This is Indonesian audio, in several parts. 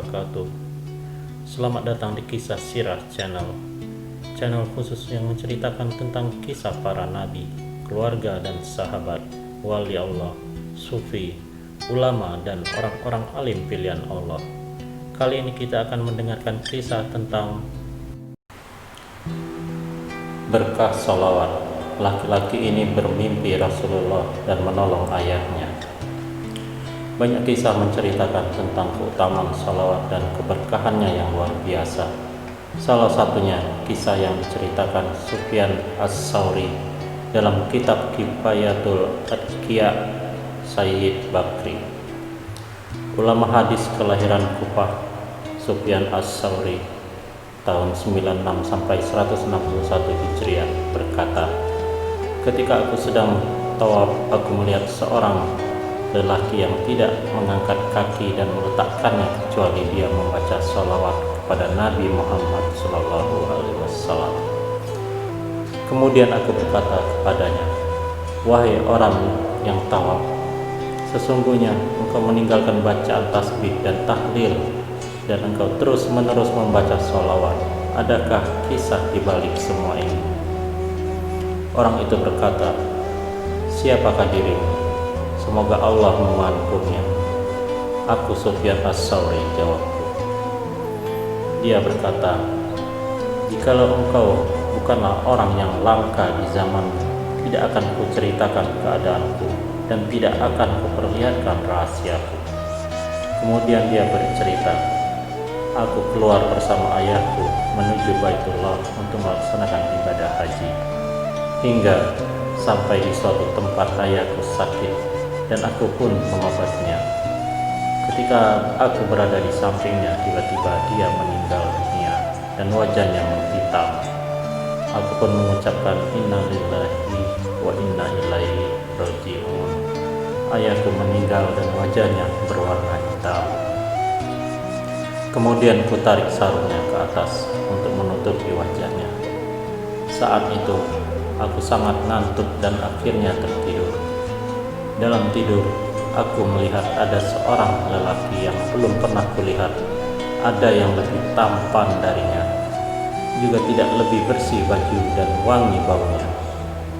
wabarakatuh. Selamat datang di Kisah Sirah Channel khusus yang menceritakan tentang kisah para nabi, keluarga dan sahabat, wali Allah, sufi, ulama dan orang-orang alim pilihan Allah. Kali ini kita akan mendengarkan kisah tentang berkah salawat. Laki-laki ini bermimpi Rasulullah dan menolong ayahnya. Banyak kisah menceritakan tentang keutamaan salawat dan keberkahannya yang luar biasa. Salah satunya kisah yang diceritakan Sufyan As-Tsauri dalam kitab Kifayatul Atqiya Sayyid Bakri. Ulama hadis kelahiran Kufah, Sufyan As-Tsauri tahun 96 sampai 161 Hijriah berkata, "Ketika aku sedang tawaf, aku melihat seorang lelaki yang tidak mengangkat kaki dan meletakkannya kecuali dia membaca sholawat kepada Nabi Muhammad SAW. Kemudian aku berkata kepadanya, 'Wahai orang yang tawaf, sesungguhnya engkau meninggalkan bacaan tasbih dan tahlil dan engkau terus-menerus membaca sholawat. Adakah kisah di balik semua ini?' Orang itu berkata, 'Siapakah dirimu?' 'Semoga Allah memampunya.' 'Aku Sufyan As-Tsauri,' jawabku. Dia berkata, 'Jikalau engkau bukanlah orang yang langka di zamanmu, tidak akan kuceritakan keadaanku dan tidak akan kuperlihatkan rahasiaku.' Kemudian dia bercerita, 'Aku keluar bersama ayahku menuju Baitullah untuk melaksanakan ibadah haji. Hingga sampai di suatu tempat ayahku sakit dan aku pun mengobatinya. Ketika aku berada di sampingnya, tiba-tiba dia meninggal dunia dan wajahnya menghitam. Aku pun mengucapkan inna lillahi wa inna ilaihi raji'un. Ayahku meninggal dan wajahnya berwarna hitam. Kemudian ku tarik sarungnya ke atas untuk menutupi wajahnya. Saat itu aku sangat ngantuk dan akhirnya tertidur. Dalam tidur, aku melihat ada seorang lelaki yang belum pernah kulihat. Ada yang lebih tampan darinya, juga tidak lebih bersih baju dan wangi baunya.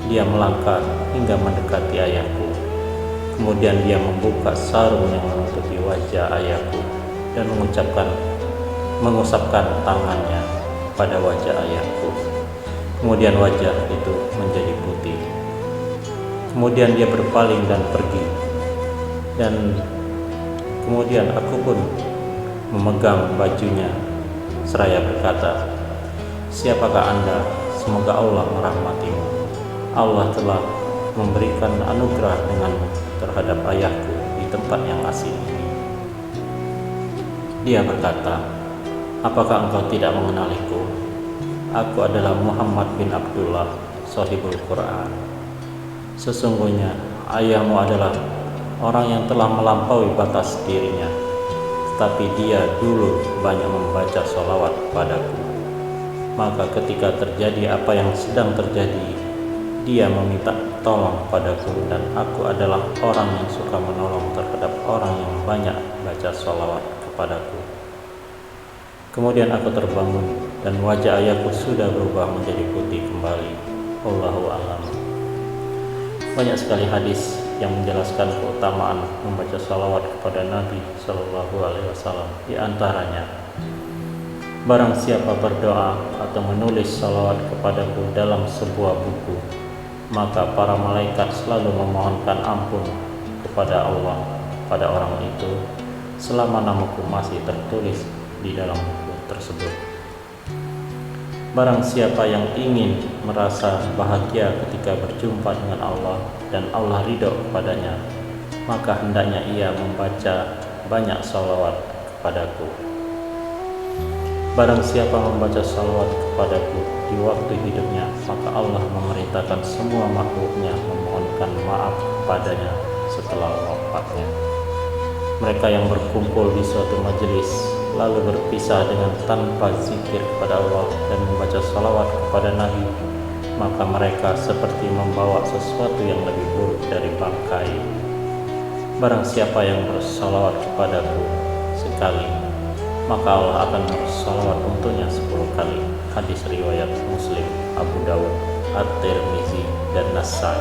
Dia melangkah hingga mendekati ayahku. Kemudian dia membuka sarung yang menutupi wajah ayahku dan mengusapkan tangannya pada wajah ayahku. Kemudian wajah itu menjadi putih. Kemudian dia berpaling dan pergi. Dan kemudian aku pun memegang bajunya seraya berkata, 'Siapakah Anda? Semoga Allah merahmatimu. Allah telah memberikan anugerah denganmu terhadap ayahku di tempat yang asing ini.' Dia berkata, 'Apakah engkau tidak mengenaliku? Aku adalah Muhammad bin Abdullah, sahibul Quran. Sesungguhnya ayahmu adalah orang yang telah melampaui batas dirinya, tetapi dia dulu banyak membaca sholawat padaku. Maka ketika terjadi apa yang sedang terjadi, dia meminta tolong padaku, dan aku adalah orang yang suka menolong terhadap orang yang banyak baca sholawat kepadaku. Kemudian aku terbangun dan wajah ayahku sudah berubah menjadi putih kembali. Wallahu a'lam." Banyak sekali hadis yang menjelaskan keutamaan membaca salawat kepada Nabi Shallallahu Alaihi Wasallam. Di antaranya, barang siapa berdoa atau menulis salawat kepadaku dalam sebuah buku, maka para malaikat selalu memohonkan ampun kepada Allah pada orang itu selama namaku masih tertulis di dalam buku tersebut. Barang siapa yang ingin merasa bahagia ketika berjumpa dengan Allah dan Allah ridho kepadanya, maka hendaknya ia membaca banyak salawat kepadaku. Barang siapa membaca salawat kepadaku di waktu hidupnya, maka Allah memerintahkan semua makhluknya memohonkan maaf kepadanya setelah wafatnya. Mereka yang berkumpul di suatu majelis lalu berpisah dengan tanpa zikir kepada Allah dan membaca salawat kepada Nabi, maka mereka seperti membawa sesuatu yang lebih buruk dari bangkai. Barang siapa yang bersalawat kepadaku sekali, maka Allah akan bersalawat untuknya 10 kali. Hadis riwayat Muslim, Abu Dawud, At-Tirmizi, dan Nasai.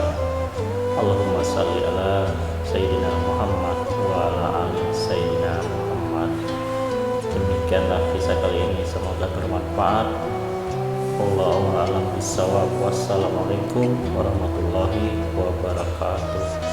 Allahumma salli ala Sayyidina Muhammad wa ala ali Sayyidina Muhammad. Demikianlah kisah kali ini, semoga bermanfaat. Wallahu a'lam bishawab. Wassalamualaikum warahmatullahi wabarakatuh.